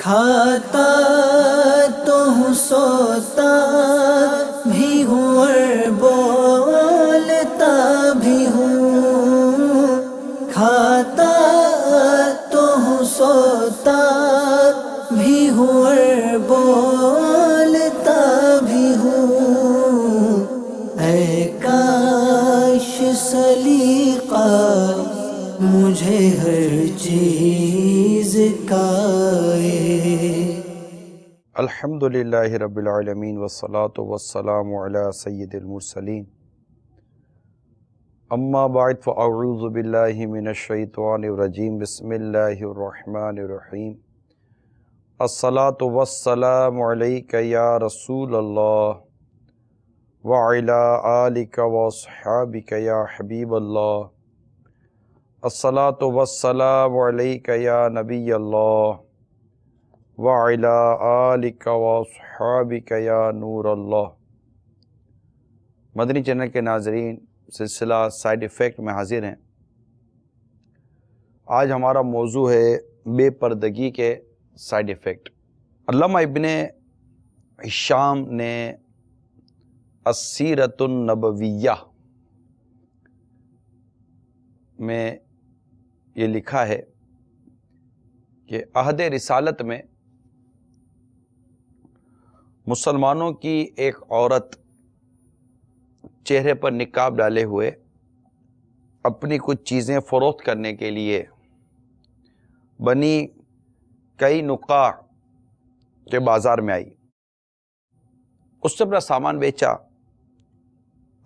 کھاتا تو ہوں، سوتا بھی ہوں اور بولتا بھی ہوں۔ کھاتا تو ہوں، سوتا بھی ہوں اور بولتا بھی ہوں۔ اے کاش سلیقہ مجھے ہر چیز کا الحمدللہ رب العالمین والصلاة والسلام علی سید المرسلین، اما بعد فاعوذ باللہ من الشیطان الرجیم، بسم اللہ الرحمن الرحیم۔ الصلاة والسلام علیک یا رسول اللہ وعلی آلک واصحابک یا حبیب اللہ۔ الصلاة والسلام علیک یا نبی اللہ وعلی آلک واصحابک یا نور اللہ۔ مدنی چینل کے ناظرین، سلسلہ سائیڈ ایفیکٹ میں حاضر ہیں۔ آج ہمارا موضوع ہے بے پردگی کے سائیڈ ایفیکٹ۔ علامہ ابن ہشام نے السیرۃ النبویہ میں یہ لکھا ہے کہ عہد رسالت میں مسلمانوں کی ایک عورت چہرے پر نقاب ڈالے ہوئے اپنی کچھ چیزیں فروخت کرنے کے لیے بنی کئی نقاع کے بازار میں آئی۔ اس نے اپنا سامان بیچا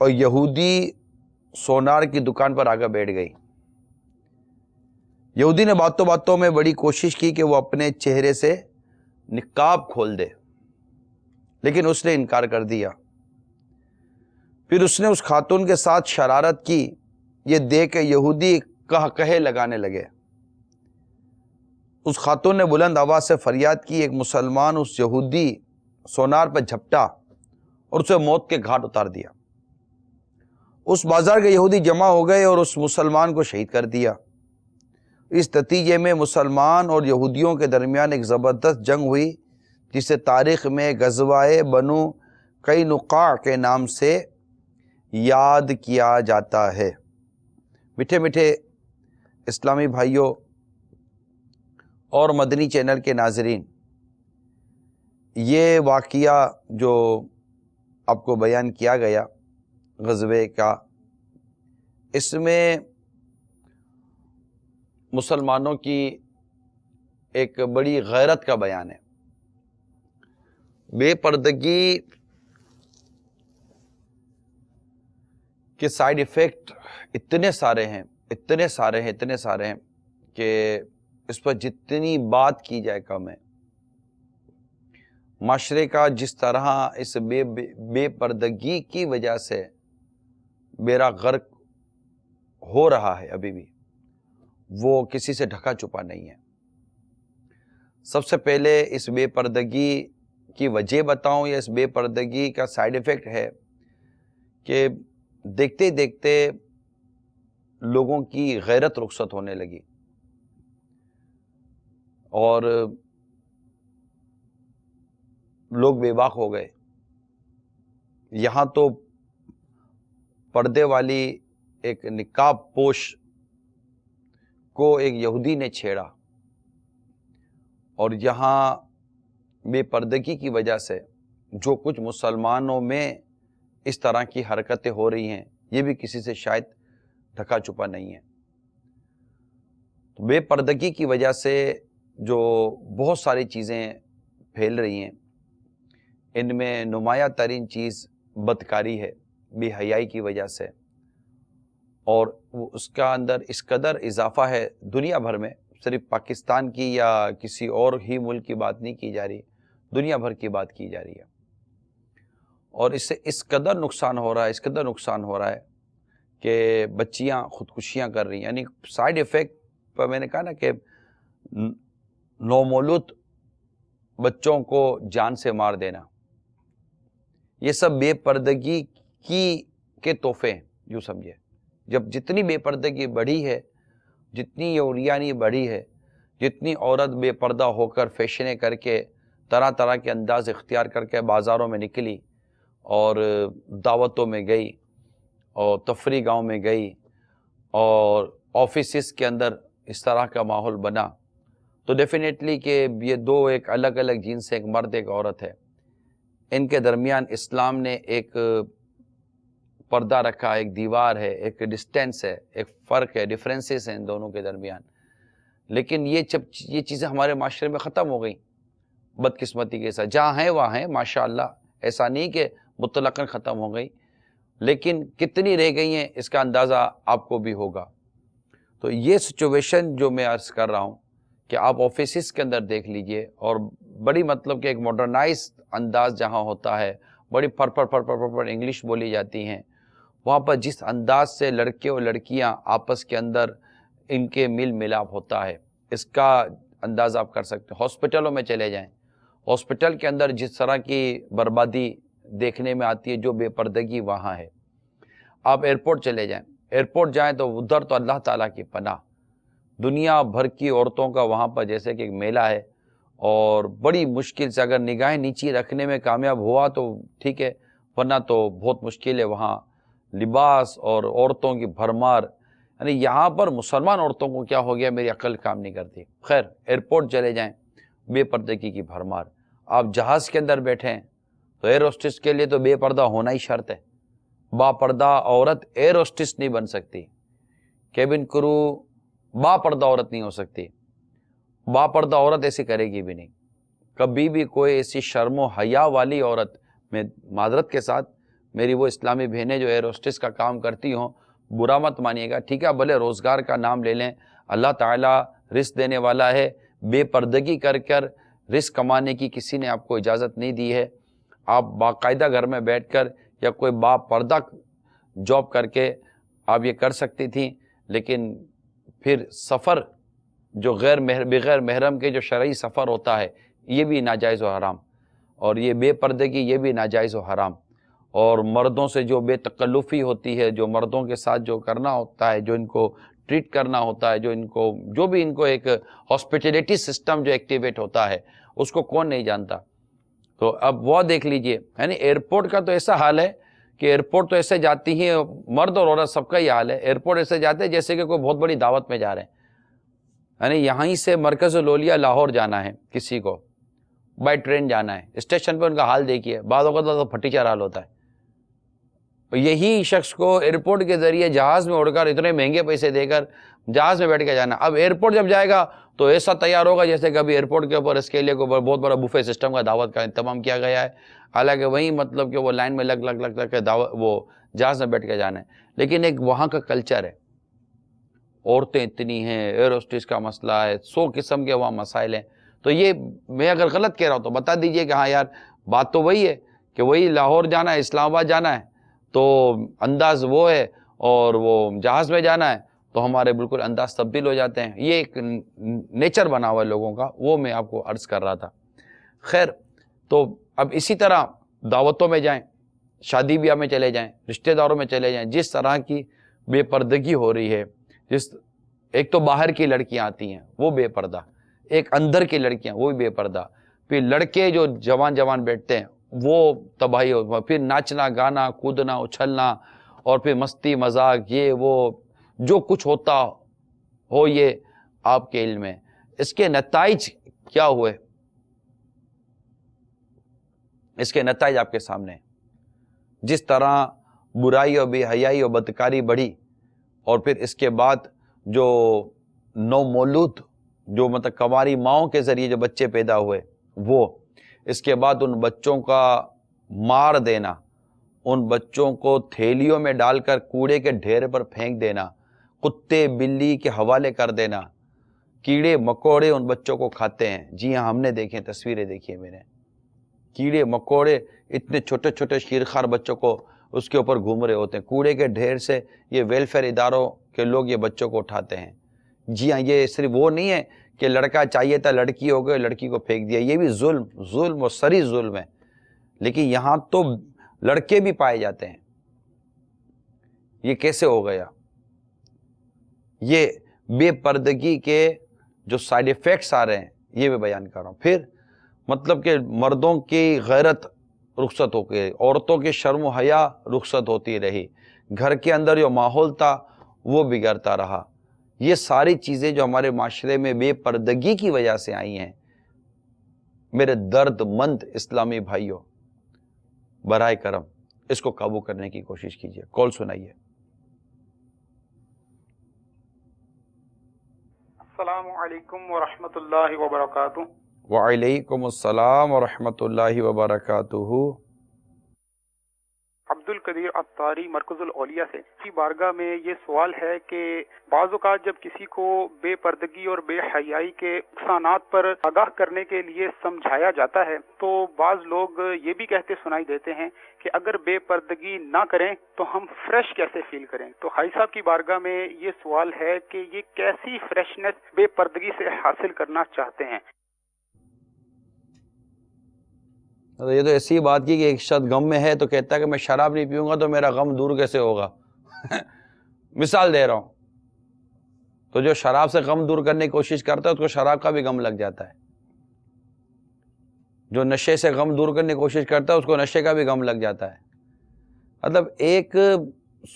اور یہودی سونار کی دکان پر آگے بیٹھ گئی۔ یہودی نے باتوں باتوں میں بڑی کوشش کی کہ وہ اپنے چہرے سے نقاب کھول دے، لیکن اس نے انکار کر دیا۔ پھر اس نے اس خاتون کے ساتھ شرارت کی۔ یہ دیکھ کے یہودی کہے لگانے لگے۔ اس خاتون نے بلند آواز سے فریاد کی۔ ایک مسلمان اس یہودی سونار پر جھپٹا اور اسے موت کے گھاٹ اتار دیا۔ اس بازار کے یہودی جمع ہو گئے اور اس مسلمان کو شہید کر دیا۔ اس نتیجے میں مسلمان اور یہودیوں کے درمیان ایک زبردست جنگ ہوئی، جسے تاریخ میں غزوہ بنو قینقاع کے نام سے یاد کیا جاتا ہے۔ میٹھے میٹھے اسلامی بھائیوں اور مدنی چینل کے ناظرین، یہ واقعہ جو آپ کو بیان کیا گیا غزوے کا، اس میں مسلمانوں کی ایک بڑی غیرت کا بیان ہے۔ بے پردگی کے سائیڈ ایفیکٹ اتنے سارے ہیں کہ اس پر جتنی بات کی جائے کم ہے۔ معاشرے کا جس طرح اس بے پردگی کی وجہ سے بیڑا غرق ہو رہا ہے، ابھی بھی وہ کسی سے ڈھکا چھپا نہیں ہے۔ سب سے پہلے اس بے پردگی کی وجہ بتاؤں یا اس بے پردگی کا سائیڈ ایفیکٹ ہے کہ دیکھتے دیکھتے لوگوں کی غیرت رخصت ہونے لگی، اور لوگ بے باک ہو گئے۔ یہاں تو پردے والی ایک نقاب پوش کو ایک یہودی نے چھیڑا، اور یہاں بے پردگی کی وجہ سے جو کچھ مسلمانوں میں اس طرح کی حرکتیں ہو رہی ہیں، یہ بھی کسی سے شاید ڈھکا چھپا نہیں ہے۔ بے پردگی کی وجہ سے جو بہت ساری چیزیں پھیل رہی ہیں، ان میں نمایاں ترین چیز بدکاری ہے، بے حیائی کی وجہ سے، اور اس کا اندر اس قدر اضافہ ہے۔ دنیا بھر میں، صرف پاکستان کی یا کسی اور ہی ملک کی بات نہیں کی جا رہی، دنیا بھر کی بات کی جا رہی ہے، اور اس سے اس قدر نقصان ہو رہا ہے کہ بچیاں خودکشیاں کر رہی ہیں۔ یعنی سائیڈ ایفیکٹ پر میں نے کہا نا کہ نومولود بچوں کو جان سے مار دینا، یہ سب بے پردگی کے تحفے ہیں، یوں سمجھے۔ جب جتنی بے پردگی بڑھی ہے، جتنی یہ عریانی بڑھی ہے، جتنی عورت بے پردہ ہو کر فیشنیں کر کے طرح طرح کے انداز اختیار کر کے بازاروں میں نکلی اور دعوتوں میں گئی اور تفریح گاہوں میں گئی اور آفیسز کے اندر اس طرح کا ماحول بنا، تو ڈیفینیٹلی کہ یہ دو ایک الگ الگ جنس، ایک مرد ایک عورت ہے، ان کے درمیان اسلام نے ایک پردہ رکھا، ایک دیوار ہے، ایک ڈسٹینس ہے، ایک فرق ہے، ڈفرینسز ہیں ان دونوں کے درمیان۔ لیکن یہ چیزیں ہمارے معاشرے میں ختم ہو گئیں بدقسمتی کے ساتھ، جہاں ہیں وہاں ہیں ماشاءاللہ، ایسا نہیں کہ مطلقاً ختم ہو گئی، لیکن کتنی رہ گئی ہیں اس کا اندازہ آپ کو بھی ہوگا۔ تو یہ سچویشن جو میں عرض کر رہا ہوں کہ آپ آفیسز کے اندر دیکھ لیجئے، اور بڑی مطلب کہ ایک ماڈرنائز انداز جہاں ہوتا ہے، بڑی پر انگلش بولی جاتی ہیں، وہاں پر جس انداز سے لڑکے اور لڑکیاں آپس کے اندر ان کے میل ملاپ ہوتا ہے، اس کا انداز آپ کر سکتے ہیں۔ ہاسپٹلوں میں چلے جائیں، ہاسپٹل کے اندر جس طرح کی بربادی دیکھنے میں آتی ہے، جو بے پردگی وہاں ہے۔ آپ ایئرپورٹ چلے جائیں، ایئرپورٹ جائیں تو ادھر تو اللہ تعالیٰ کی پناہ، دنیا بھر کی عورتوں کا وہاں پر جیسے کہ ایک میلہ ہے، اور بڑی مشکل سے اگر نگاہیں نیچی رکھنے میں کامیاب ہوا تو ٹھیک ہے، ورنہ تو بہت مشکل ہے۔ وہاں لباس اور عورتوں کی بھرمار، یعنی یہاں پر مسلمان عورتوں کو کیا ہو گیا میری عقل کام نہیں کرتی۔ خیر، ایئرپورٹ چلے جائیں، بے پردگی کی بھرمار۔ آپ جہاز کے اندر بیٹھے ہیں تو ایئر ہوسٹس کے لیے تو بے پردہ ہونا ہی شرط ہے، با پردہ عورت ایئر ہوسٹس نہیں بن سکتی، کیبن کرو با پردہ عورت نہیں ہو سکتی، با پردہ عورت ایسے کرے گی بھی نہیں کبھی بھی۔ کوئی ایسی شرم و حیا والی عورت، میں معذرت کے ساتھ میری وہ اسلامی بہنیں جو ایئر ہوسٹس کا کام کرتی ہوں، برا مت مانیے گا، ٹھیک ہے، بھلے روزگار کا نام لے لیں، اللہ تعالیٰ رزق دینے والا ہے، بے پردگی کر رزق کمانے کی کسی نے آپ کو اجازت نہیں دی ہے۔ آپ باقاعدہ گھر میں بیٹھ کر یا کوئی با پردہ جاب کر کے آپ یہ کر سکتی تھیں، لیکن پھر سفر جو بغیر محرم کے جو شرعی سفر ہوتا ہے، یہ بھی ناجائز و حرام، اور یہ بے پردگی یہ بھی ناجائز و حرام، اور مردوں سے جو بے تکلفی ہوتی ہے، جو مردوں کے ساتھ جو کرنا ہوتا ہے، جو ان کو ٹریٹ کرنا ہوتا ہے، جو بھی ان کو ایک ہاسپٹیلٹی سسٹم جو ایکٹیویٹ ہوتا ہے، اس کو کون نہیں جانتا۔ تو اب وہ دیکھ لیجئے، یعنی ایئرپورٹ کا تو ایسا حال ہے کہ ایئرپورٹ تو ایسے جاتی ہیں، مرد اور عورت سب کا ہی حال ہے، ایئرپورٹ ایسے جاتے ہیں جیسے کہ کوئی بہت بڑی دعوت میں جا رہے ہیں۔ یعنی یہیں سے مرکز لولیا لاہور جانا ہے کسی کو، بائی ٹرین جانا ہے، اسٹیشن پہ ان کا حال دیکھیے، بعض اوقات تو پھٹی چار حال ہوتا ہے۔ یہی شخص کو ایئرپورٹ کے ذریعے جہاز میں اڑ کر اتنے مہنگے پیسے دے کر جہاز میں بیٹھ کے جانا، اب ایئرپورٹ جب جائے گا تو ایسا تیار ہوگا جیسے کہ ابھی ایئرپورٹ کے اوپر اس کے لیے کوئی بہت بڑا بوفے سسٹم کا دعوت کا انتظام کیا گیا ہے، حالانکہ وہیں مطلب کہ وہ لائن میں لگ کے دعوت وہ جہاز میں بیٹھ کے جانا ہے۔ لیکن ایک وہاں کا کلچر ہے، عورتیں اتنی ہیں، ایئر ہوسٹس کا مسئلہ ہے، 100 قسم کے وہاں مسائل ہیں۔ تو یہ میں اگر غلط کہہ رہا ہوں تو بتا دیجئے کہ ہاں یار بات تو وہی ہے کہ وہی لاہور جانا ہے، اسلام آباد جانا ہے تو انداز وہ ہے، اور وہ جہاز میں جانا ہے تو ہمارے بالکل انداز تبدیل ہو جاتے ہیں۔ یہ ایک نیچر بنا ہوا ہے لوگوں کا، وہ میں آپ کو عرض کر رہا تھا۔ خیر، تو اب اسی طرح دعوتوں میں جائیں، شادی بیاہ میں چلے جائیں، رشتہ داروں میں چلے جائیں، جس طرح کی بے پردگی ہو رہی ہے، ایک تو باہر کی لڑکیاں آتی ہیں وہ بے پردہ، ایک اندر کی لڑکیاں وہ بھی بے پردہ، پھر لڑکے جو جوان بیٹھتے ہیں وہ تباہی ہو، پھر ناچنا گانا کودنا اچھلنا، اور پھر مستی مذاق، یہ وہ جو کچھ ہوتا ہو یہ آپ کے علم میں۔ اس کے نتائج کیا ہوئے؟ اس کے نتائج آپ کے سامنے ہیں۔ جس طرح برائی اور بے حیائی اور بدکاری بڑھی، اور پھر اس کے بعد جو نومولود جو مطلب کنواری ماؤں کے ذریعے جو بچے پیدا ہوئے، وہ اس کے بعد ان بچوں کا مار دینا، ان بچوں کو تھیلیوں میں ڈال کر کوڑے کے ڈھیر پر پھینک دینا، کتے بلی کے حوالے کر دینا، کیڑے مکوڑے ان بچوں کو کھاتے ہیں۔ جی ہاں، ہم نے دیکھے، تصویریں دیکھی ہیں میں نے، کیڑے مکوڑے اتنے چھوٹے چھوٹے شیرخوار بچوں کو اس کے اوپر گھوم رہے ہوتے ہیں، کوڑے کے ڈھیر سے یہ ویلفیئر اداروں کے لوگ یہ بچوں کو اٹھاتے ہیں۔ جی ہاں، یہ صرف وہ نہیں ہے کہ لڑکا چاہیے تھا لڑکی ہو گئے، لڑکی کو پھینک دیا، یہ بھی ظلم و سری ظلم ہے۔ لیکن یہاں تو لڑکے بھی پائے جاتے ہیں، یہ کیسے ہو گیا؟ یہ بے پردگی کے جو سائیڈ ایفیکٹس آ رہے ہیں یہ میں بیان کر رہا ہوں. پھر مطلب کہ مردوں کی غیرت رخصت ہو گئی، عورتوں کے شرم و حیا رخصت ہوتی رہی، گھر کے اندر جو ماحول تھا وہ بگڑتا رہا. یہ ساری چیزیں جو ہمارے معاشرے میں بے پردگی کی وجہ سے آئی ہیں، میرے درد مند اسلامی بھائیوں، برائے کرم اس کو قابو کرنے کی کوشش کیجیے. کال سنائیے. السلام علیکم ورحمۃ اللہ وبرکاتہ. وعلیکم السلام ورحمۃ اللہ وبرکاتہ. عبد القدیر عطاری مرکز الاولیاء سے کی بارگاہ میں یہ سوال ہے کہ بعض اوقات جب کسی کو بے پردگی اور بے حیائی کے نقصانات پر آگاہ کرنے کے لیے سمجھایا جاتا ہے تو بعض لوگ یہ بھی کہتے سنائی دیتے ہیں کہ اگر بے پردگی نہ کریں تو ہم فریش کیسے فیل کریں. تو حاجی صاحب کی بارگاہ میں یہ سوال ہے کہ یہ کیسی فریشنس بے پردگی سے حاصل کرنا چاہتے ہیں. یہ تو ایسی بات کی کہ ایک شخص غم میں ہے تو کہتا ہے کہ میں شراب نہیں پیوں گا تو میرا غم دور کیسے ہوگا. مثال دے رہا ہوں. تو جو شراب سے غم دور کرنے کی کوشش کرتا ہے اس کو شراب کا بھی غم لگ جاتا ہے. جو نشے سے غم دور کرنے کی کوشش کرتا ہے اس کو نشے کا بھی غم لگ جاتا ہے. مطلب ایک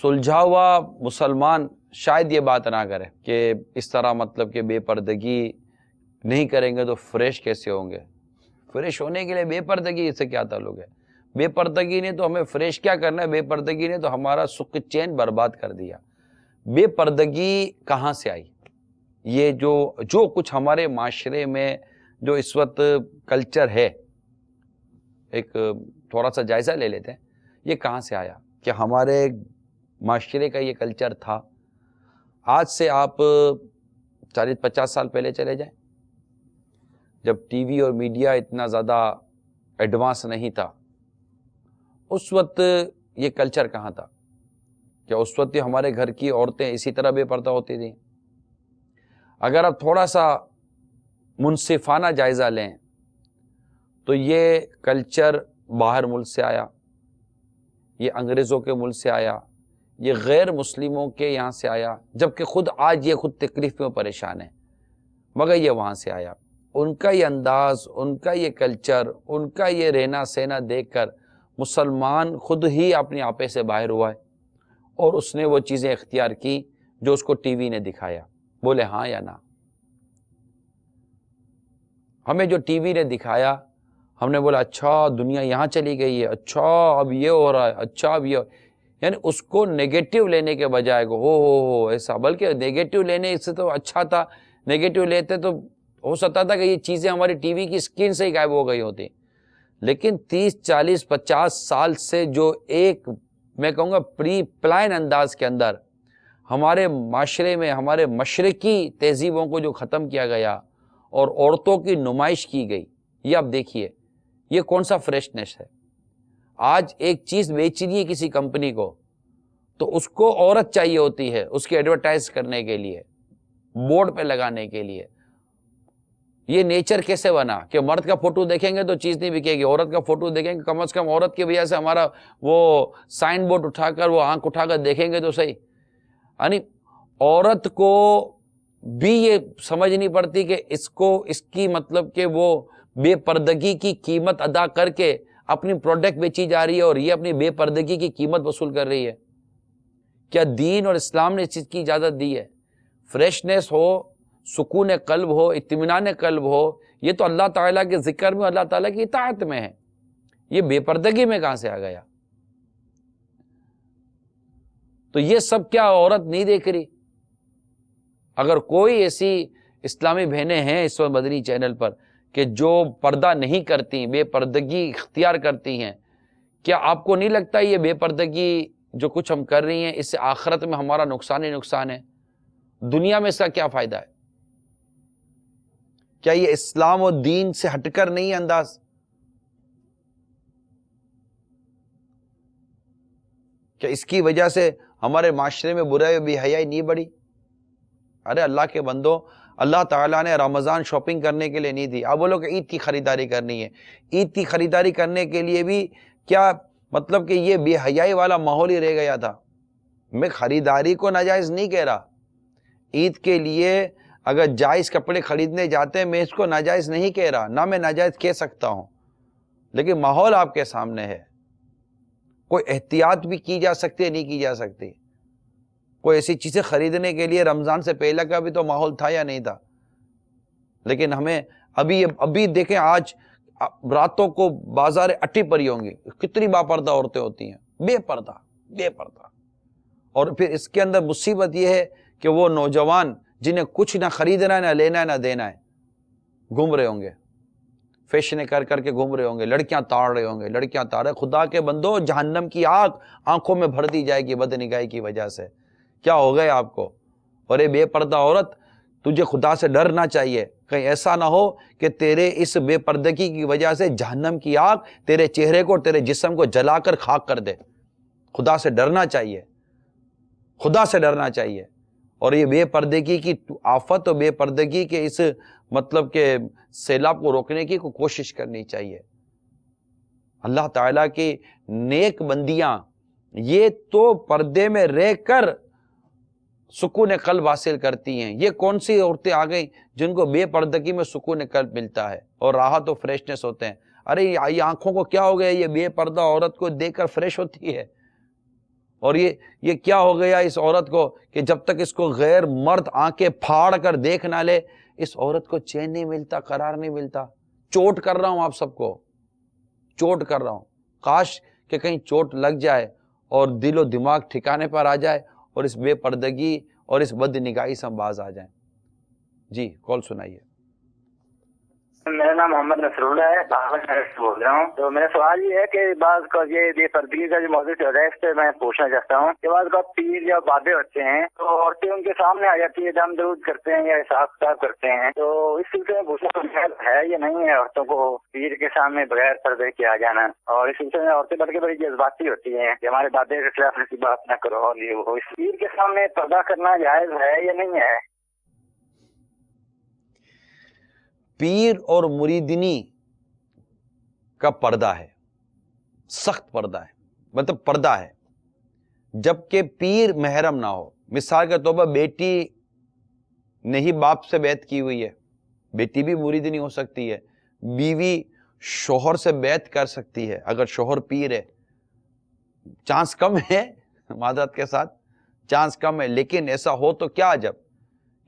سلجھا ہوا مسلمان شاید یہ بات نہ کرے کہ اس طرح مطلب کہ بے پردگی نہیں کریں گے تو فریش کیسے ہوں گے. فریش ہونے کے لیے بے پردگی سے کیا تعلق ہے؟ بے پردگی نے تو ہمیں فریش کیا کرنا ہے؟ بے پردگی نے تو ہمارا سکھ چین برباد کر دیا. بے پردگی کہاں سے آئی؟ یہ جو کچھ ہمارے معاشرے میں جو اس وقت کلچر ہے، ایک تھوڑا سا جائزہ لے لیتے ہیں. یہ کہاں سے آیا کہ ہمارے معاشرے کا یہ کلچر تھا؟ آج سے آپ 40-50 سال پہلے چلے جائیں، جب ٹی وی اور میڈیا اتنا زیادہ ایڈوانس نہیں تھا، اس وقت یہ کلچر کہاں تھا؟ کیا اس وقت ہمارے گھر کی عورتیں اسی طرح بے پردہ ہوتی تھیں؟ اگر آپ تھوڑا سا منصفانہ جائزہ لیں تو یہ کلچر باہر ملک سے آیا، یہ انگریزوں کے ملک سے آیا، یہ غیر مسلموں کے یہاں سے آیا، جبکہ خود آج یہ خود تکلیف میں پریشان ہے، مگر یہ وہاں سے آیا. ان کا یہ انداز، ان کا یہ کلچر، ان کا یہ رہنا سہنا دیکھ کر مسلمان خود ہی اپنے آپے سے باہر ہوا ہے اور اس نے وہ چیزیں اختیار کی جو اس کو ٹی وی نے دکھایا. بولے ہاں یا نہ؟ ہمیں جو ٹی وی نے دکھایا ہم نے بولا اچھا دنیا یہاں چلی گئی ہے، اچھا اب یہ ہو رہا ہے، اچھا اب یہ یعنی اس کو نیگیٹو لینے کے بجائے ہو ایسا، بلکہ نیگیٹو لینے سے تو اچھا تھا. نیگیٹو لیتے تو ہو سکتا تھا کہ یہ چیزیں ہماری ٹی وی کی اسکرین سے ہی غائب ہو گئی ہوتی. لیکن 30-40-50 سال سے جو ایک میں کہوں گا پری پلان انداز کے اندر ہمارے معاشرے میں ہمارے مشرقی تہذیبوں کو جو ختم کیا گیا اور عورتوں کی نمائش کی گئی، یہ آپ دیکھیے یہ کون سا فریشنس ہے. آج ایک چیز بیچنی ہے کسی کمپنی کو تو اس کو عورت چاہیے ہوتی ہے اس کی ایڈورٹائز کرنے کے لیے، بورڈ پہ لگانے کے لیے. یہ نیچر کیسے بنا کہ مرد کا فوٹو دیکھیں گے تو چیز نہیں بکے گی، عورت کا فوٹو دیکھیں گے کم از کم عورت کی وجہ سے ہمارا وہ سائن بورڈ اٹھا کر وہ آنکھ اٹھا کر دیکھیں گے تو صحیح. یعنی عورت کو بھی یہ سمجھ نہیں پڑتی کہ اس کی مطلب کہ وہ بے پردگی کی قیمت ادا کر کے اپنی پروڈکٹ بیچی جا رہی ہے اور یہ اپنی بے پردگی کی قیمت وصول کر رہی ہے. کیا دین اور اسلام نے اس چیز کی اجازت دی ہے؟ فریشنس ہو، سکون قلب ہو، اطمینان قلب ہو، یہ تو اللہ تعالیٰ کے ذکر میں، اللہ تعالیٰ کی اطاعت میں ہے. یہ بے پردگی میں کہاں سے آ گیا؟ تو یہ سب کیا عورت نہیں دیکھ رہی؟ اگر کوئی ایسی اسلامی بہنیں ہیں اس وقت مدنی چینل پر کہ جو پردہ نہیں کرتی، بے پردگی اختیار کرتی ہیں، کیا آپ کو نہیں لگتا یہ بے پردگی جو کچھ ہم کر رہی ہیں اس سے آخرت میں ہمارا نقصان ہی نقصان ہے؟ دنیا میں اس کا کیا فائدہ ہے؟ کیا یہ اسلام و دین سے ہٹ کر نہیں ہے انداز؟ کیا اس کی وجہ سے ہمارے معاشرے میں برائی و بے حیائی نہیں بڑھی؟ ارے اللہ کے بندو، اللہ تعالیٰ نے رمضان شاپنگ کرنے کے لیے نہیں دی. آپ بولو کہ عید کی خریداری کرنی ہے. عید کی خریداری کرنے کے لیے بھی کیا مطلب کہ یہ بے حیائی والا ماحول ہی رہ گیا تھا؟ میں خریداری کو ناجائز نہیں کہہ رہا. عید کے لیے اگر جائز کپڑے خریدنے جاتے ہیں، میں اس کو ناجائز نہیں کہہ رہا، نہ میں ناجائز کہہ سکتا ہوں، لیکن ماحول آپ کے سامنے ہے، کوئی احتیاط بھی کی جا سکتی ہے، نہیں کی جا سکتی. کوئی ایسی چیزیں خریدنے کے لیے رمضان سے پہلے کا بھی تو ماحول تھا یا نہیں تھا؟ لیکن ہمیں ابھی دیکھیں، آج راتوں کو بازار اٹی پڑی ہوں گی، کتنی باپردہ عورتیں ہوتی ہیں، بے پردہ. اور پھر اس کے اندر مصیبت یہ ہے کہ وہ نوجوان جنہیں کچھ نہ خریدنا ہے، نہ لینا ہے، نہ دینا ہے، گھوم رہے ہوں گے، فیشنیں کر کے گھوم رہے ہوں گے، لڑکیاں تاڑ رہے ہوں گے. خدا کے بندو، جہنم کی آگ آنکھوں میں بھر دی جائے گی بد نگاہی کی وجہ سے. کیا ہو گئے آپ کو؟ اور اے بے پردہ عورت، تجھے خدا سے ڈرنا چاہیے، کہیں ایسا نہ ہو کہ تیرے اس بے پردگی کی وجہ سے جہنم کی آگ تیرے چہرے کو، تیرے جسم کو جلا کر خاک کر دے. خدا سے ڈرنا چاہیے، خدا سے ڈرنا چاہیے. اور یہ بے پردگی کی آفت اور بے پردگی کے اس مطلب کہ سیلاب کو روکنے کی کوشش کرنی چاہیے. اللہ تعالیٰ کی نیک بندیاں یہ تو پردے میں رہ کر سکون قلب حاصل کرتی ہیں. یہ کون سی عورتیں آ گئیں جن کو بے پردگی میں سکون قلب ملتا ہے اور راحت و فریشنس ہوتے ہیں؟ ارے یہ آنکھوں کو کیا ہو گیا؟ یہ بے پردہ عورت کو دیکھ کر فریش ہوتی ہے. اور یہ کیا ہو گیا اس عورت کو کہ جب تک اس کو غیر مرد آنکھیں پھاڑ کر دیکھ نہ لے، اس عورت کو چین نہیں ملتا، قرار نہیں ملتا. چوٹ کر رہا ہوں آپ سب کو، چوٹ کر رہا ہوں. کاش کہ کہیں چوٹ لگ جائے اور دل و دماغ ٹھکانے پر آ جائے اور اس بے پردگی اور اس بد نگاہی سے ہم باز آ جائیں. جی کال سنائیے. میرا نام محمد نصر اللہ ہے، بہاول شہر سے بول رہا ہوں. تو میرا سوال یہ ہے کہ بعض کا یہ بے پردگی کا جو موضوع چل رہا ہے، اس پہ میں پوچھنا چاہتا ہوں کہ بعض کا پیر یا بابے ہوتے ہیں تو عورتیں ان کے سامنے آ جاتی ہے، دم درود کرتے ہیں یا حساب کتاب کرتے ہیں، تو اس سلسلے میں پوچھنا ہے یا نہیں ہے عورتوں کو پیر کے سامنے بغیر پردے کے آ جانا؟ اور اس سلسلے میں عورتیں بلکہ بڑی جذباتی ہوتی ہیں کہ ہمارے بابے کے خلاف ایسی بات نہ کرو، اور یہ وہ، اس پیر کے سامنے پردہ کرنا جائز ہے یا نہیں ہے؟ پیر اور مریدنی کا پردہ ہے، سخت پردہ ہے، مطلب پردہ ہے. جبکہ پیر محرم نہ ہو. مثال کے طور پر بیٹی نہیں باپ سے بیعت کی ہوئی ہے، بیٹی بھی مریدنی ہو سکتی ہے. بیوی شوہر سے بیعت کر سکتی ہے اگر شوہر پیر ہے. چانس کم ہے، معذرت کے ساتھ چانس کم ہے، لیکن ایسا ہو تو کیا عجب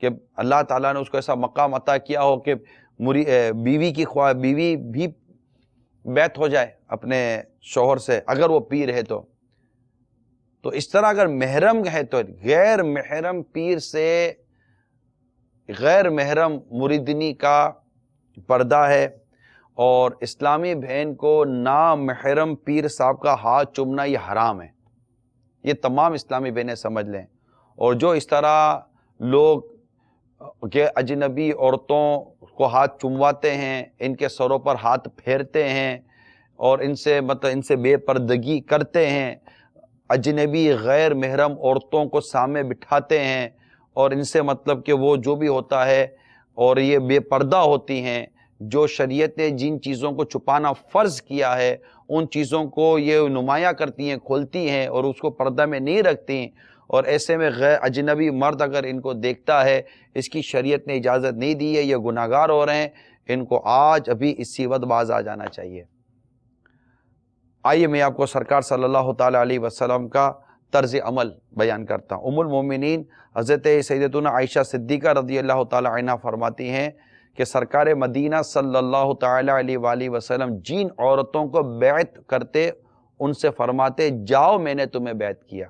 کہ اللہ تعالیٰ نے اس کو ایسا مقام عطا کیا ہو کہ بیوی بھی بیعت ہو جائے اپنے شوہر سے اگر وہ پیر ہے تو اس طرح اگر محرم ہے تو غیر محرم پیر سے غیر محرم مریدنی کا پردہ ہے. اور اسلامی بہن کو نامحرم پیر صاحب کا ہاتھ چومنا یہ حرام ہے. یہ تمام اسلامی بہنیں سمجھ لیں. اور جو اس طرح لوگ کہ اجنبی عورتوں کو ہاتھ چمواتے ہیں، ان کے سروں پر ہاتھ پھیرتے ہیں اور ان سے بے پردگی کرتے ہیں، اجنبی غیر محرم عورتوں کو سامنے بٹھاتے ہیں اور ان سے کہ وہ جو بھی ہوتا ہے اور یہ بے پردہ ہوتی ہیں. جو شریعت نے جن چیزوں کو چھپانا فرض کیا ہے ان چیزوں کو یہ نمایاں کرتی ہیں، کھولتی ہیں اور اس کو پردہ میں نہیں رکھتی. اور ایسے میں غیر اجنبی مرد اگر ان کو دیکھتا ہے، اس کی شریعت نے اجازت نہیں دی ہے، یہ گناہگار ہو رہے ہیں. ان کو آج ابھی اسی وقت باز آ جانا چاہیے. آئیے میں آپ کو سرکار صلی اللہ تعالی علیہ وسلم کا طرز عمل بیان کرتا ہوں. ام المومنین حضرت سیدتنا عائشہ صدیقہ رضی اللہ تعالی عنہا فرماتی ہیں کہ سرکار مدینہ صلی اللہ تعالی علیہ وآلہ وسلم جن عورتوں کو بیعت کرتے ان سے فرماتے، جاؤ میں نے تمہیں بیعت کیا.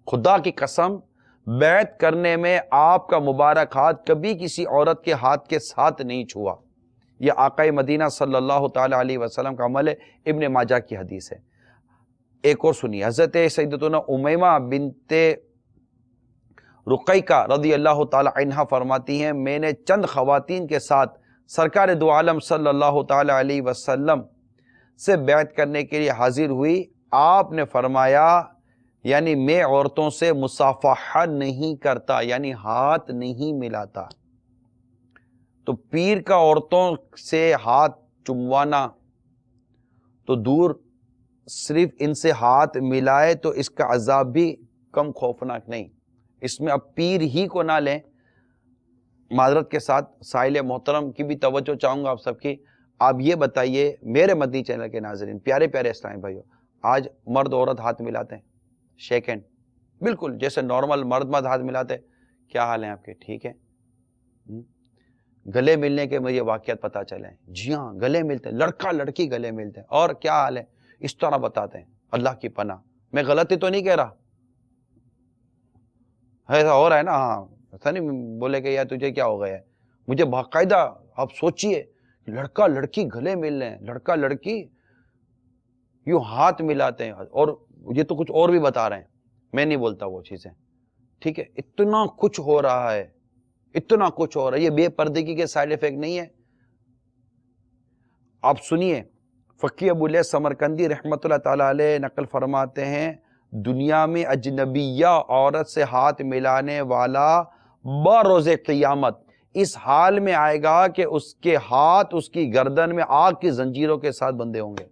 خدا کی قسم بیعت کرنے میں آپ کا مبارک ہاتھ کبھی کسی عورت کے ہاتھ کے ساتھ نہیں چھوا. یہ آقا مدینہ صلی اللہ تعالی علیہ وسلم کا عمل ہے. ابن ماجہ کی حدیث ہے. ایک اور سنیے، حضرت سیدتنا امیمہ بنت رقیقہ رضی اللہ تعالی عنہا فرماتی ہیں، میں نے چند خواتین کے ساتھ سرکار دو عالم صلی اللہ تعالی علیہ وسلم سے بیعت کرنے کے لیے حاضر ہوئی. آپ نے فرمایا، یعنی میں عورتوں سے مصافحہ نہیں کرتا، یعنی ہاتھ نہیں ملاتا. تو پیر کا عورتوں سے ہاتھ چموانا تو دور، صرف ان سے ہاتھ ملائے تو اس کا عذاب بھی کم خوفناک نہیں. اس میں اب پیر ہی کو نہ لیں، معذرت کے ساتھ سائل محترم کی بھی توجہ چاہوں گا آپ سب کی. آپ یہ بتائیے میرے مدنی چینل کے ناظرین، پیارے پیارے اسلامی بھائیو، آج مرد عورت ہاتھ ملاتے ہیں، شیک ہینڈ، بالکل جیسے نارمل مرد مرد ہاتھ ملاتے. کیا حال ہیں آپ کے؟ ٹھیک ہے. گلے ملنے کے مجھے واقعات پتا چلے ہیں. جی ہاں، گلے ملتے ہیں، لڑکا لڑکی گلے ملتے ہیں. اور کیا حال ہے اس طرح بتاتے ہیں. اللہ کی پناہ، میں غلطی تو نہیں کہہ رہا، ایسا ہو رہا ہے نا. ہاں، ایسا نہیں بولے کہ یار تجھے کیا ہو گیا ہے. مجھے باقاعدہ آپ سوچئے، لڑکا لڑکی گلے مل رہے ہیں، لڑکا لڑکی یوں ہاتھ ملاتے ہیں، اور یہ تو کچھ اور بھی بتا رہے ہیں، میں نہیں بولتا وہ چیزیں. ٹھیک ہے، اتنا کچھ ہو رہا ہے، اتنا کچھ ہو رہا ہے. یہ بے پردگی کے سائیڈ ایفیکٹ نہیں ہے. آپ سنیے، فقی ابو الیاس سمرقندی رحمت اللہ تعالی علیہ نقل فرماتے ہیں، دنیا میں اجنبیہ عورت سے ہاتھ ملانے والا بروز قیامت اس حال میں آئے گا کہ اس کے ہاتھ اس کی گردن میں آگ کی زنجیروں کے ساتھ بندھے ہوں گے.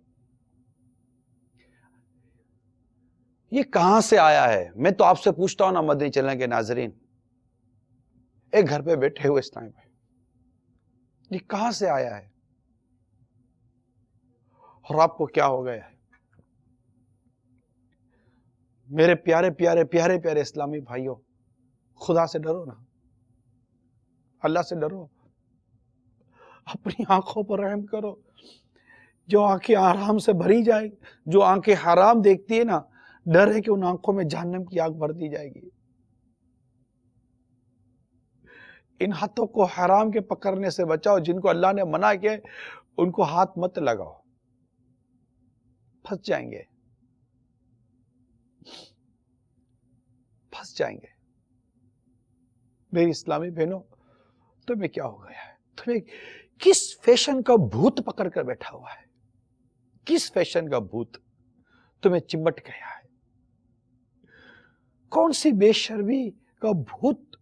یہ کہاں سے آیا ہے؟ میں تو آپ سے پوچھتا ہوں نا مدنی چینل کے ناظرین، ایک گھر پہ بیٹھے ہوئے اسلام بھائی، یہ کہاں سے آیا ہے اور آپ کو کیا ہو گیا ہے؟ میرے پیارے پیارے پیارے پیارے اسلامی بھائیوں، خدا سے ڈرو نا، اللہ سے ڈرو، اپنی آنکھوں پر رحم کرو. جو آنکھیں آرام سے بھری جائے، جو آنکھیں حرام دیکھتی ہے نا، ڈر ہے کہ ان آنکھوں میں جہنم کی آگ بھر دی جائے گی. ان ہاتھوں کو حرام کے پکڑنے سے بچاؤ. جن کو اللہ نے منع کیا ان کو ہاتھ مت لگاؤ، پھنس جائیں گے، پھنس جائیں گے. میری اسلامی بہنوں، تمہیں کیا ہو گیا ہے؟ تمہیں کس فیشن کا بھوت پکڑ کر بیٹھا ہوا ہے؟ کس فیشن کا بھوت تمہیں چمٹ گیا ہے؟ کون سی بے شرمی کا بھوت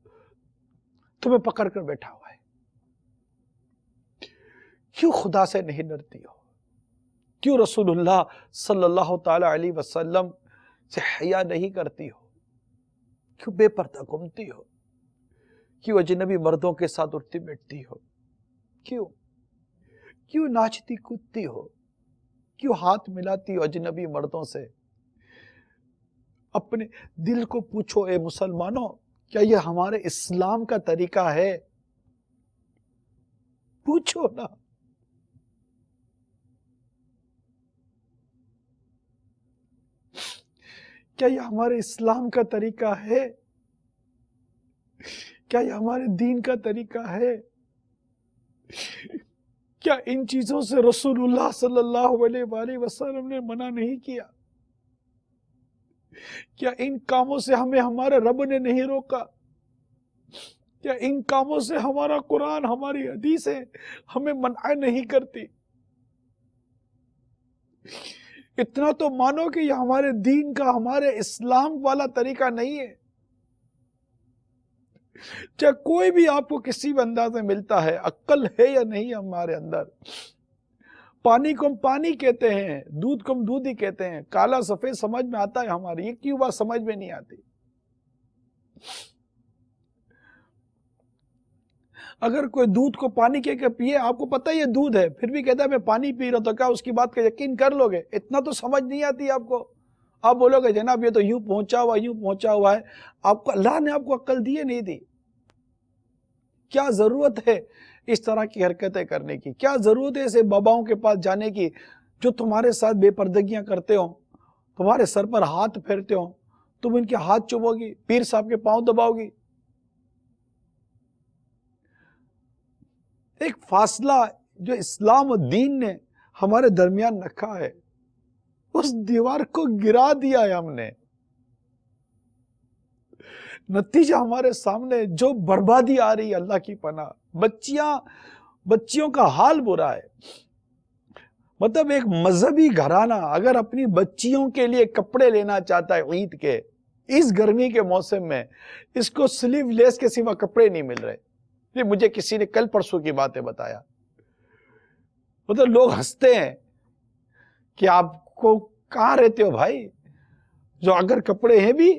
تمہیں پکڑ کر بیٹھا ہوا ہے؟ کیوں خدا سے نہیں ڈرتی ہو؟ کیوں رسول اللہ صلی اللہ تعالی علیہ وسلم سے حیا نہیں کرتی ہو؟ کیوں بے پردہ گھومتی ہو؟ کیوں اجنبی مردوں کے ساتھ اٹھتی بیٹھتی ہو؟ کیوں ناچتی کودتی ہو؟ کیوں ہاتھ ملاتی ہو اجنبی مردوں سے؟ اپنے دل کو پوچھو اے مسلمانوں، کیا یہ ہمارے اسلام کا طریقہ ہے؟ پوچھو نا. کیا یہ ہمارے اسلام کا طریقہ ہے؟ کیا یہ ہمارے دین کا طریقہ ہے؟ کیا ان چیزوں سے رسول اللہ صلی اللہ علیہ وآلہ وسلم نے منع نہیں کیا؟ کیا ان کاموں سے ہمیں ہمارے رب نے نہیں روکا؟ کیا ان کاموں سے ہمارا قرآن، ہماری حدیثیں ہمیں منع نہیں کرتی؟ اتنا تو مانو کہ یہ ہمارے دین کا، ہمارے اسلام والا طریقہ نہیں ہے. چاہے کوئی بھی آپ کو کسی بھی انداز میں ملتا ہے، عقل ہے یا نہیں ہمارے اندر؟ پانی کو ہم پانی کہتے ہیں، دودھ کو ہم دودھ ہی کہتے ہیں. کالا سفید سمجھ میں آتا ہے ہماری، یہ کیوں بات سمجھ میں نہیں آتی؟ اگر کوئی دودھ کو پانی کہہ کے پیے، آپ کو پتہ یہ دودھ ہے، پھر بھی کہتا ہے میں پانی پی رہا ہوں، تو کیا اس کی بات کا یقین کر لو گے؟ اتنا تو سمجھ نہیں آتی آپ کو. آپ بولو گے جناب یہ تو یوں پہنچا ہوا ہے. آپ کو اللہ نے آپ کو عقل دی ہے نہیں دی؟ کیا ضرورت ہے اس طرح کی حرکتیں کرنے کی؟ کیا ضرورت ہے ایسے باباؤں کے پاس جانے کی جو تمہارے ساتھ بے پردگیاں کرتے ہوں، تمہارے سر پر ہاتھ پھیرتے ہوں، تم ان کے ہاتھ چومو گی، پیر صاحب کے پاؤں دباؤ گی؟ ایک فاصلہ جو اسلام و دین نے ہمارے درمیان رکھا ہے، اس دیوار کو گرا دیا ہے ہم نے. نتیجہ ہمارے سامنے جو بربادی آ رہی ہے، اللہ کی پناہ. بچیوں کا حال برا ہے. مطلب ایک مذہبی گھرانہ اگر اپنی بچیوں کے لیے کپڑے لینا چاہتا ہے عید کے، اس گرمی کے موسم میں، اس کو سلیو لیس کے سوا کپڑے نہیں مل رہے. یہ مجھے کسی نے کل پرسوں کی باتیں بتایا. مطلب لوگ ہنستے ہیں کہ آپ کو کہاں رہتے ہو بھائی، جو اگر کپڑے ہیں بھی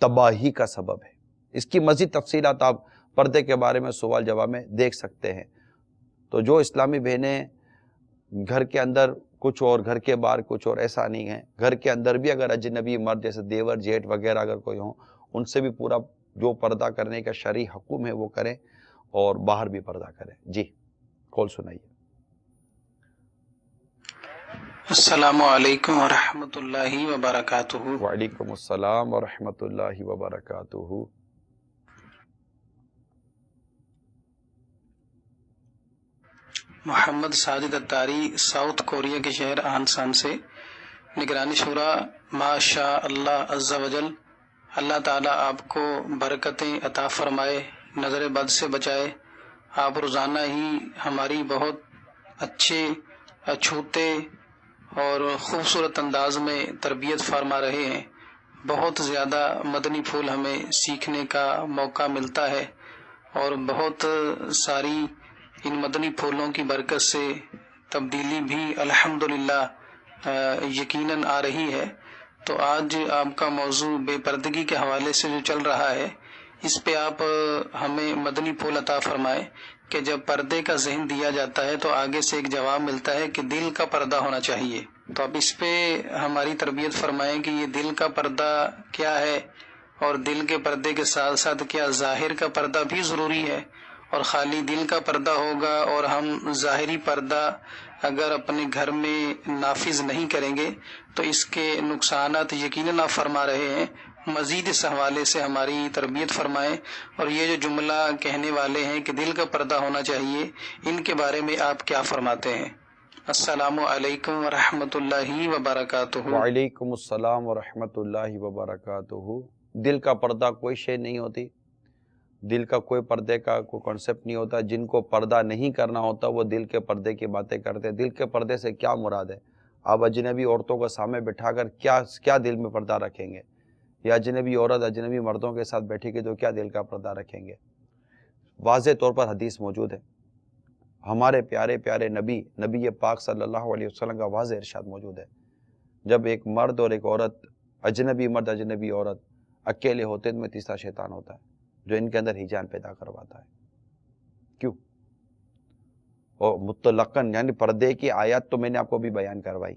تباہی کا سبب ہے۔ اس کی مزید تفصیلات آپ پردے کے بارے میں سوال جواب میں دیکھ سکتے ہیں۔ تو جو اسلامی بہنیں گھر کے اندر کچھ اور گھر کے باہر کچھ اور، ایسا نہیں ہے، گھر کے اندر بھی اگر اجنبی مرد جیسے دیور جیٹ وغیرہ اگر کوئی ہوں، ان سے بھی پورا جو پردہ کرنے کا شرعی حکم ہے وہ کریں، اور باہر بھی پردہ کریں۔ جی کال سنائیے۔ السلام علیکم ورحمۃ اللہ وبرکاتہ۔ وعلیکم السلام ورحمۃ اللہ وبرکاتہ۔ محمد ساجد اتاری، ساؤتھ کوریا کے شہر آنسان سے۔ نگرانی شورا، ماشاء اللہ عز و جل، اللہ تعالیٰ آپ کو برکتیں عطا فرمائے، نظر بد سے بچائے۔ آپ روزانہ ہی ہماری بہت اچھے، اچھوتے اور خوبصورت انداز میں تربیت فرما رہے ہیں۔ بہت زیادہ مدنی پھول ہمیں سیکھنے کا موقع ملتا ہے، اور بہت ساری ان مدنی پھولوں کی برکت سے تبدیلی بھی الحمدللہ یقیناً آ رہی ہے۔ تو آج آپ کا موضوع بے پردگی کے حوالے سے جو چل رہا ہے، اس پہ آپ ہمیں مدنی پھول عطا فرمائے کہ جب پردے کا ذہن دیا جاتا ہے تو آگے سے ایک جواب ملتا ہے کہ دل کا پردہ ہونا چاہیے۔ تو آپ اس پہ ہماری تربیت فرمائیں کہ یہ دل کا پردہ کیا ہے، اور دل کے پردے کے ساتھ ساتھ کیا ظاہر کا پردہ بھی ضروری ہے، اور خالی دل کا پردہ ہوگا اور ہم ظاہری پردہ اگر اپنے گھر میں نافذ نہیں کریں گے تو اس کے نقصانات یقیناً آپ فرما رہے ہیں۔ مزید اس حوالے سے ہماری تربیت فرمائیں، اور یہ جو جملہ کہنے والے ہیں کہ دل کا پردہ ہونا چاہیے، ان کے بارے میں آپ کیا فرماتے ہیں؟ السلام علیکم ورحمۃ اللہ وبرکاتہ۔ وعلیکم السلام ورحمۃ اللہ وبرکاتہ۔ دل کا پردہ کوئی شے نہیں ہوتی، دل کا کوئی پردے کا کوئی کانسیپٹ نہیں ہوتا۔ جن کو پردہ نہیں کرنا ہوتا وہ دل کے پردے کی باتیں کرتے ہیں۔ دل کے پردے سے کیا مراد ہے؟ آپ اجنبی عورتوں کو سامنے بٹھا کر کیا دل میں پردہ رکھیں گے؟ یا اجنبی عورت اجنبی مردوں کے ساتھ بیٹھے گی تو کیا دل کا پردہ رکھیں گے؟ واضح طور پر حدیث موجود ہے، ہمارے پیارے پیارے نبی پاک صلی اللہ علیہ وسلم کا واضح ارشاد موجود ہے، جب ایک مرد اور ایک عورت، اجنبی مرد اجنبی عورت اکیلے ہوتے ہیں، ان میں تیسرا شیطان ہوتا ہے جو ان کے اندر ہیجان پیدا کرواتا ہے۔ کیوں؟ اور مطلقاً یعنی پردے کی آیات تو میں نے آپ کو بھی بیان کروائی،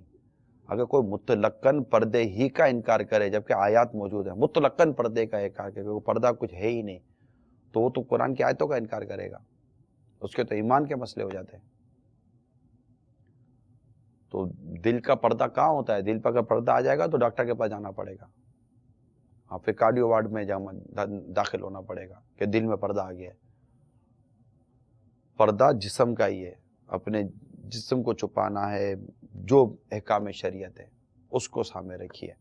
اگر کوئی مطلقاً پردے ہی کا انکار کرے جبکہ آیات موجود ہے، مطلقاً پردے کا انکار کرے، کوئی پردہ کچھ ہے ہی نہیں، تو وہ تو قرآن کی آیتوں کا انکار کرے گا، اس کے تو ایمان کے مسئلے ہو جاتے ہیں۔ تو دل کا پردہ کہاں ہوتا ہے؟ دل پر اگر پردہ آ جائے گا تو ڈاکٹر کے پاس جانا پڑے گا، پھر کارڈیو وارڈ میں داخل ہونا پڑے گا کہ دل میں پردہ آ گیا ہے۔ پردہ جسم کا ہی ہے، اپنے جسم کو چھپانا ہے، جو احکام شریعت ہے اس کو سامنے رکھیے۔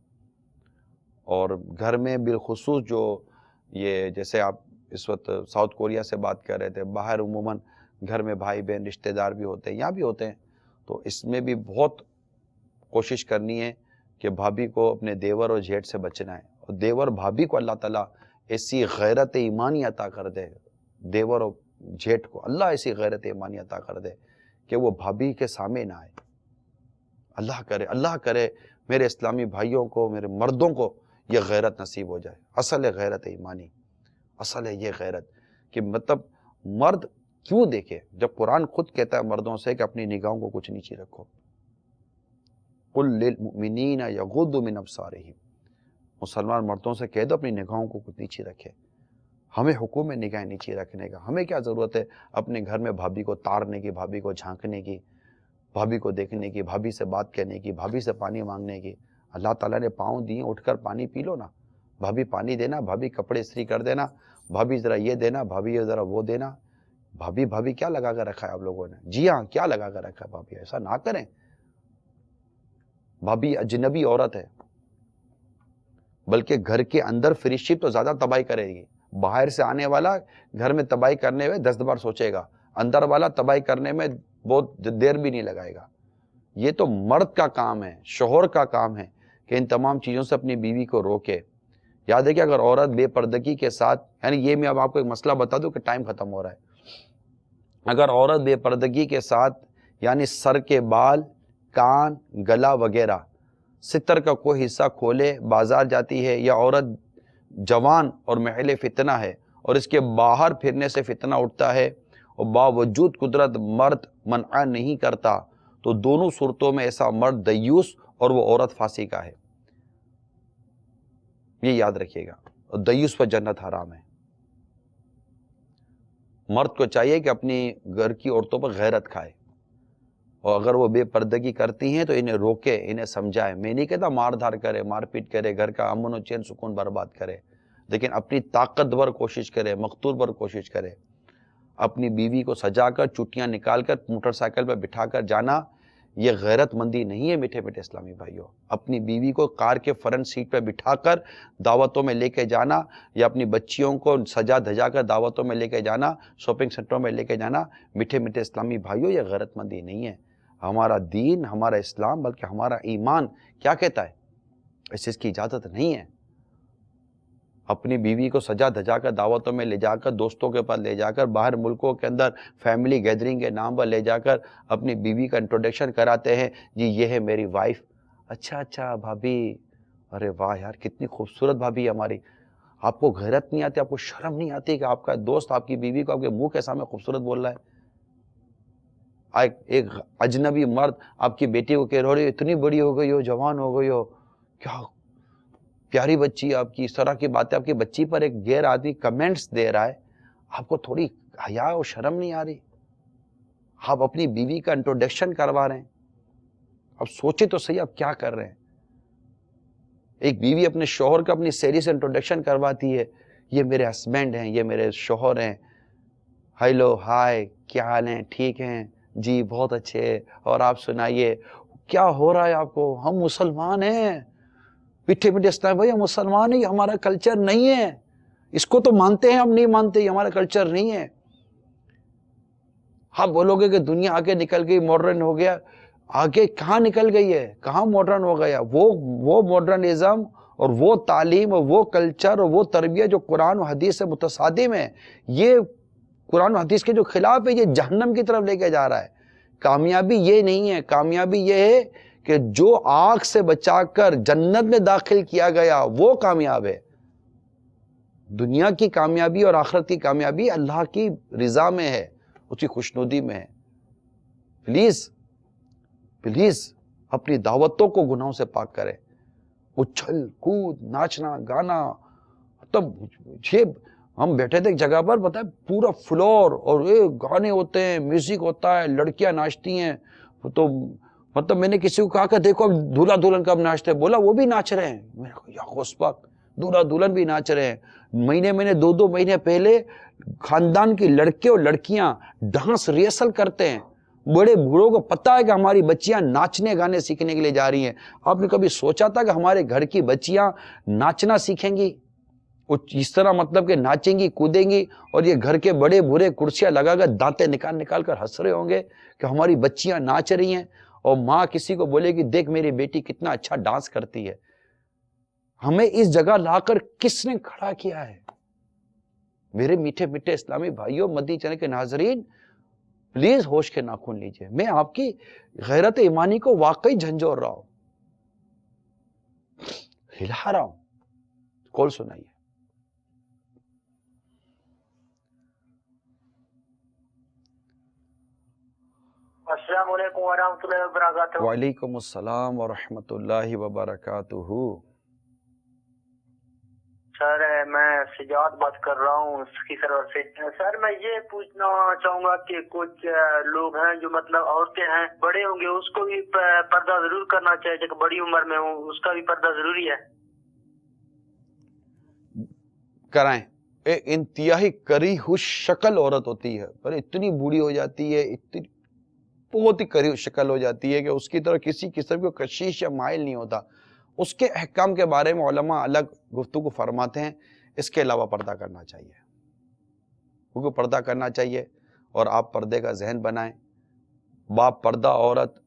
اور گھر میں بالخصوص جو یہ جیسے آپ اس وقت ساؤتھ کوریا سے بات کر رہے تھے، باہر عموماً گھر میں بھائی بہن رشتہ دار بھی ہوتے ہیں، یہاں بھی ہوتے ہیں، تو اس میں بھی بہت کوشش کرنی ہے کہ بھابھی کو اپنے دیور اور جیٹ سے بچنا ہے، اور دیور بھابھی کو اللہ تعالیٰ ایسی غیرت ایمانی عطا کر دے، دیور اور جیٹ کو اللہ ایسی غیرت ایمانی عطا کر دے کہ وہ بھابھی کے سامنے نہ آئے۔ اللہ کرے میرے اسلامی بھائیوں کو، میرے مردوں کو یہ غیرت نصیب ہو جائے۔ اصل ہے غیرت ایمانی، اصل ہے یہ غیرت کہ مطلب مرد کیوں دیکھے، جب قرآن خود کہتا ہے مردوں سے کہ اپنی نگاہوں کو کچھ نیچے رکھو، قل للمؤمنین یغضوا من ابصارہم، مسلمان مردوں سے کہہ دو اپنی نگاہوں کو کچھ نیچے رکھے۔ ہمیں حکم ہے نگاہیں نیچے رکھنے کا، ہمیں کیا ضرورت ہے اپنے گھر میں بھابھی کو تارنے کی، بھابھی کو جھانکنے کی، بھابھی کو دیکھنے کی، بھابھی سے بات کرنے کی، بھابھی سے پانی مانگنے کی۔ اللہ تعالیٰ نے پاؤں دیے، اٹھ کر پانی پی لو نا، بھابھی پانی دینا، بھابھی کپڑے استری کر دینا، بھابھی ذرا یہ دینا، بھابھی ذرا وہ دینا۔ بھابھی کیا لگا کر رکھا ہے آپ لوگوں نے؟ جی ہاں، کیا لگا کر رکھا ہے بھابھی؟ ایسا نہ کریں، بھابھی اجنبی عورت ہے، بلکہ گھر کے اندر فرشت تو زیادہ تباہی کرے گی۔ باہر سے آنے والا گھر میں تباہی کرنے میں 10 بار سوچے گا، اندر والا تباہی کرنے میں بہت دیر بھی نہیں لگائے گا۔ یہ تو مرد کا کام ہے، شوہر کا کام ہے کہ ان تمام چیزوں سے اپنی بیوی کو روکے۔ یاد ہے کہ اگر عورت بے پردگی کے ساتھ، یعنی یہ میں اب آپ کو ایک مسئلہ بتا دوں کہ ٹائم ختم ہو رہا ہے، اگر عورت بے پردگی کے ساتھ یعنی سر کے بال، کان، گلا وغیرہ ستر کا کوئی حصہ کھولے بازار جاتی ہے، یا عورت جوان اور محل فتنہ ہے اور اس کے باہر پھرنے سے فتنہ اٹھتا ہے اور باوجود قدرت مرد منع نہیں کرتا، تو دونوں صورتوں میں ایسا مرد دیوس اور وہ عورت فاسقہ کا ہے. یہ یاد رکھیے گا. اور دیوس پر جنت حرام ہے. مرد کو چاہیے کہ اپنی گھر کی عورتوں پر غیرت کھائے، اور اگر وہ بے پردگی کرتی ہیں تو انہیں روکے، انہیں سمجھائے. میں نہیں کہتا مار دھار کرے، مار پیٹ کرے، گھر کا امن و چین سکون برباد کرے، لیکن اپنی طاقتور کوشش کرے، مقتول پر کوشش کرے. اپنی بیوی کو سجا کر، چٹیاں نکال کر، موٹر سائیکل پہ بٹھا کر جانا یہ غیرت مندی نہیں ہے میٹھے میٹھے اسلامی بھائیوں. اپنی بیوی کو کار کے فرنٹ سیٹ پہ بٹھا کر دعوتوں میں لے کے جانا، یا اپنی بچیوں کو سجا دھجا کر دعوتوں میں لے کے جانا، شاپنگ سینٹروں میں لے کے جانا، میٹھے میٹھے اسلامی بھائیوں یہ غیرت مندی نہیں ہے. ہمارا دین، ہمارا اسلام، بلکہ ہمارا ایمان کیا کہتا ہے؟ اس چیز کی اجازت نہیں ہے. اپنی بیوی کو سجا دھجا کر دعوتوں میں لے جا کر، دوستوں کے پاس لے جا کر، باہر ملکوں کے اندر فیملی گیدرنگ کے نام پر لے جا کر اپنی بیوی کا انٹروڈکشن کراتے ہیں، جی یہ ہے میری وائف. اچھا بھابی، ارے واہ یار کتنی خوبصورت بھابی ہے ہماری. آپ کو غیرت نہیں آتی؟ آپ کو شرم نہیں آتی کہ آپ کا دوست آپ کی بیوی کو آپ کے منہ کے سامنے خوبصورت بول رہا ہے؟ ایک اجنبی مرد آپ کی بیٹی کو کہہ رہے ہو اتنی بڑی ہو گئی ہو، جوان ہو گئی ہو، کیا پیاری بچی آپ کی، اس طرح کی باتیں آپ کی بچی پر ایک غیر عادی کمنٹس دے رہا ہے، آپ کو تھوڑی حیا اور شرم نہیں آ رہی؟ آپ اپنی بیوی کا انٹروڈکشن کروا رہے ہیں. اب سوچے تو صحیح آپ کیا کر رہے ہیں. ایک بیوی اپنے شوہر کا اپنی سیری سے انٹروڈکشن کرواتی ہے، یہ میرے ہسبینڈ ہیں، یہ میرے شوہر ہیں، ہیلو ہائے کیا حال ہیں، ٹھیک ہیں جی بہت اچھے، اور آپ سنائیے کیا ہو رہا ہے آپ کو؟ ہم مسلمان ہیں. میٹھے میٹھے اسلام بھائی، ہم مسلمان ہیں، یہ ہمارا کلچر نہیں ہے. اس کو تو مانتے ہیں، ہم نہیں مانتے، یہ ہمارا کلچر نہیں ہے. آپ بولو گے کہ دنیا آگے نکل گئی، ماڈرن ہو گیا. آگے کہاں نکل گئی ہے؟ کہاں ماڈرن ہو گیا؟ وہ ماڈرنزم اور وہ تعلیم اور وہ کلچر اور وہ تربیت جو قرآن و حدیث سے متصادم ہے، یہ قرآن و حدیث کے جو خلاف ہے، یہ جہنم کی طرف لے کے جا رہا ہے. کامیابی یہ نہیں ہے. کامیابی یہ ہے کہ جو آگ سے بچا کر جنت میں داخل کیا گیا وہ کامیاب ہے. دنیا کی کامیابی اور آخرت کی کامیابی اللہ کی رضا میں ہے، اس کی خوشنودی میں ہے. پلیز اپنی دعوتوں کو گناہوں سے پاک کریں. اچھل کود، ناچنا گانا، تب یہ ہم بیٹھے تھے ایک جگہ پر، پتہ ہے پورا فلور اور گانے ہوتے ہیں، میوزک ہوتا ہے، لڑکیاں ناچتی ہیں. تو مطلب میں نے کسی کو کہا کہ دیکھو اب دولہا دلہن کب ناچتے ہیں، بولا وہ بھی ناچ رہے ہیں. میں نے کہا یا غصبک، دولہا دلہن بھی ناچ رہے ہیں. مہینے 2 مہینے پہلے خاندان کی لڑکے اور لڑکیاں ڈانس ریہرسل کرتے ہیں. بڑے بوڑھوں کو پتہ ہے کہ ہماری بچیاں ناچنے گانے سیکھنے کے لیے جا رہی ہیں. آپ نے کبھی سوچا تھا کہ ہمارے گھر کی بچیاں ناچنا سیکھیں گی؟ اس طرح مطلب کہ ناچیں گی، کودیں گی، اور یہ گھر کے بڑے برے کرسیاں لگا کر دانتیں نکال کر ہنس رہے ہوں گے کہ ہماری بچیاں ناچ رہی ہیں. اور ماں کسی کو بولے گی دیکھ میری بیٹی کتنا اچھا ڈانس کرتی ہے. ہمیں اس جگہ لا کر کس نے کھڑا کیا ہے؟ میرے میٹھے میٹھے اسلامی بھائیوں، مدنی چینل کے ناظرین، پلیز ہوش کے ناخن لیجئے. میں آپ کی غیرت ایمانی کو واقعی جھنجھوڑ رہا ہوں، ہلا رہا ہوں. کال سنائیے. السلام علیکم ورحمۃ اللہ وبرکاتہ. وعلیکم السلام ورحمۃ اللہ وبرکاتہ. سر میں سجاد بات کر رہا ہوں اس کی سرور سے. سر میں یہ پوچھنا چاہوں گا کہ کچھ لوگ ہیں جو مطلب عورتیں ہیں بڑے ہوں گے، اس کو بھی پردہ ضرور کرنا چاہیے کہ بڑی عمر میں ہوں، اس کا بھی پردہ ضروری ہے؟ کرائیں. ایک انتہائی کری ہوئی شکل عورت ہوتی ہے، پر اتنی بوڑھی ہو جاتی ہے، اتنی بہت ہی کری ہوئی شکل ہو جاتی ہے کہ اس کی طرح کسی قسم کی کشش یا مائل نہیں ہوتا. اس کے احکام کے بارے میں علماء الگ گفتگو فرماتے ہیں. اس کے علاوہ پردہ کرنا چاہیے، کیونکہ پردہ کرنا چاہیے. اور آپ پردے کا ذہن بنائیں. باپ پردہ عورت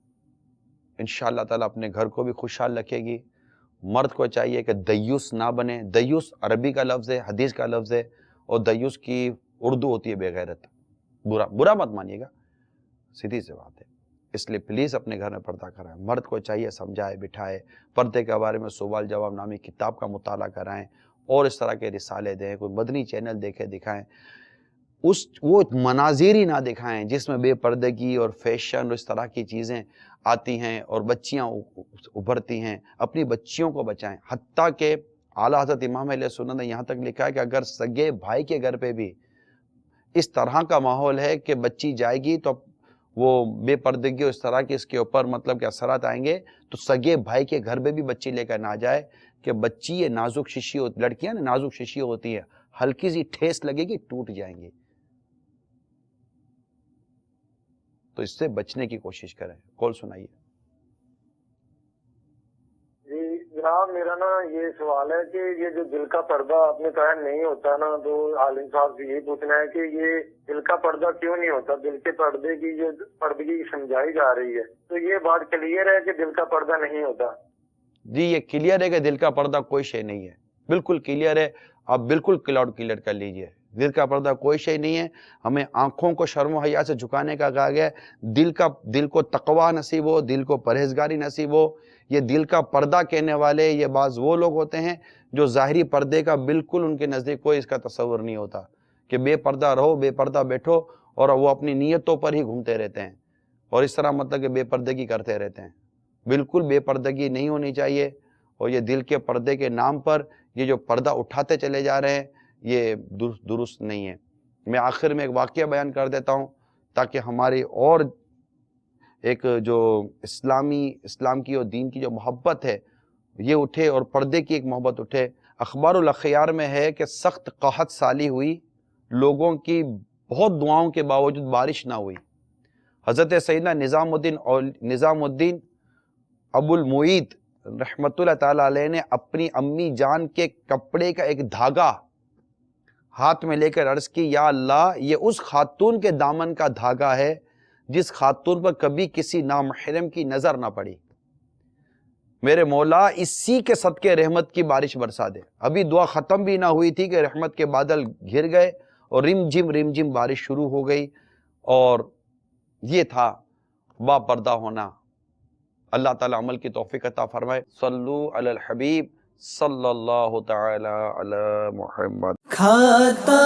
انشاءاللہ تعالیٰ اپنے گھر کو بھی خوشحال رکھے گی. مرد کو چاہیے کہ دیوس نہ بنے. دیوس عربی کا لفظ ہے، حدیث کا لفظ ہے، اور دیوس کی اردو ہوتی ہے بے غیرت. برا مت مانیے گا، سیدھی سی بات ہے. اس لیے پلیز اپنے گھر میں پردہ کرائیں. مرد کو چاہیے سمجھائے بٹھائے، پردے کے بارے میں سوال جواب نامی کتاب کا مطالعہ کرائیں. اور اس طرح کے رسالے دیں, کوئی مدنی چینل دیکھے دکھائیں, وہ مناظر ہی نہ دکھائیں جس میں بے پردگی اور فیشن اور اس طرح کی چیزیں آتی ہیں اور بچیاں ابھرتی ہیں. اپنی بچیوں کو بچائیں. حتیٰ کہ اعلیٰ حضرت امام اہل سنت نے یہاں تک لکھا ہے کہ اگر سگے بھائی کے گھر پہ بھی اس طرح کا ماحول ہے کہ بچی جائے گی تو وہ بے پردگی اور اس طرح کے اس کے اوپر مطلب کہ اثرات آئیں گے, تو سگے بھائی کے گھر پہ بھی بچی لے کر نہ جائے کہ بچی یہ نازک شیشی ہوتی, لڑکیاں نا نازک شیشی ہوتی ہے, ہلکی سی ٹھیس لگے گی ٹوٹ جائیں گی. تو اس سے بچنے کی کوشش کریں. کال سنائیے. جی جناب, میرا نا یہ سوال ہے کہ یہ جو دل کا پردہ آپ نے کہا نہیں ہوتا نا, تو عالم صاحب سے یہی پوچھنا ہے کہ یہ دل کا پردہ کیوں نہیں ہوتا؟ دل کے پردے کی جو پردگی سمجھائی جا رہی ہے, تو یہ بات کلیئر ہے کہ دل کا پردہ نہیں ہوتا؟ جی یہ کلیئر ہے کہ دل کا پردہ کوئی شے نہیں ہے, بالکل کلیئر ہے. آپ بالکل کلیئر کر لیجئے, دل کا پردہ کوئی شے نہیں ہے. ہمیں آنکھوں کو شرم و حیا سے جھکانے کا کہا گیا ہے. دل کو تقوی نصیب ہو, دل کو پرہیزگاری نصیب ہو. یہ دل کا پردہ کہنے والے یہ بعض وہ لوگ ہوتے ہیں جو ظاہری پردے کا بالکل ان کے نزدیک کوئی اس کا تصور نہیں ہوتا کہ بے پردہ رہو, بے پردہ بیٹھو, اور وہ اپنی نیتوں پر ہی گھومتے رہتے ہیں اور اس طرح مطلب کہ بے پردگی کرتے رہتے ہیں. بالکل بے پردگی نہیں ہونی چاہیے. اور یہ دل کے پردے کے نام پر یہ جو پردہ اٹھاتے چلے جا رہے ہیں یہ درست نہیں ہے. میں آخر میں ایک واقعہ بیان کر دیتا ہوں تاکہ ہماری اور ایک جو اسلام کی اور دین کی جو محبت ہے یہ اٹھے اور پردے کی ایک محبت اٹھے. اخبار الاخیار میں ہے کہ سخت قحط سالی ہوئی, لوگوں کی بہت دعاؤں کے باوجود بارش نہ ہوئی. حضرت سیدنا نظام الدین ابو المعید رحمت اللہ تعالیٰ علیہ نے اپنی امی جان کے کپڑے کا ایک دھاگا ہاتھ میں لے کر عرض کی, یا اللہ یہ اس خاتون کے دامن کا دھاگا ہے جس خاتون پر کبھی کسی نامحرم کی نظر نہ پڑی. میرے مولا اسی کے صدقے رحمت کی بارش برسا دے. ابھی دعا ختم بھی نہ ہوئی تھی کہ رحمت کے بادل گھر گئے اور رم جھم بارش شروع ہو گئی. اور یہ تھا با پردہ ہونا. اللہ تعالیٰ عمل کی توفیق عطا فرمائے. صلو علی الحبیب صلی اللہ تعالی علی محمد. کھاتا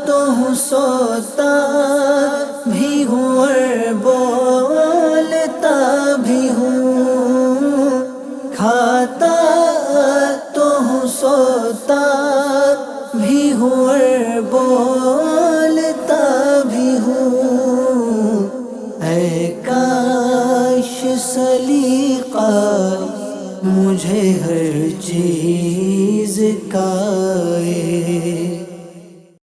تو ہوں سوتا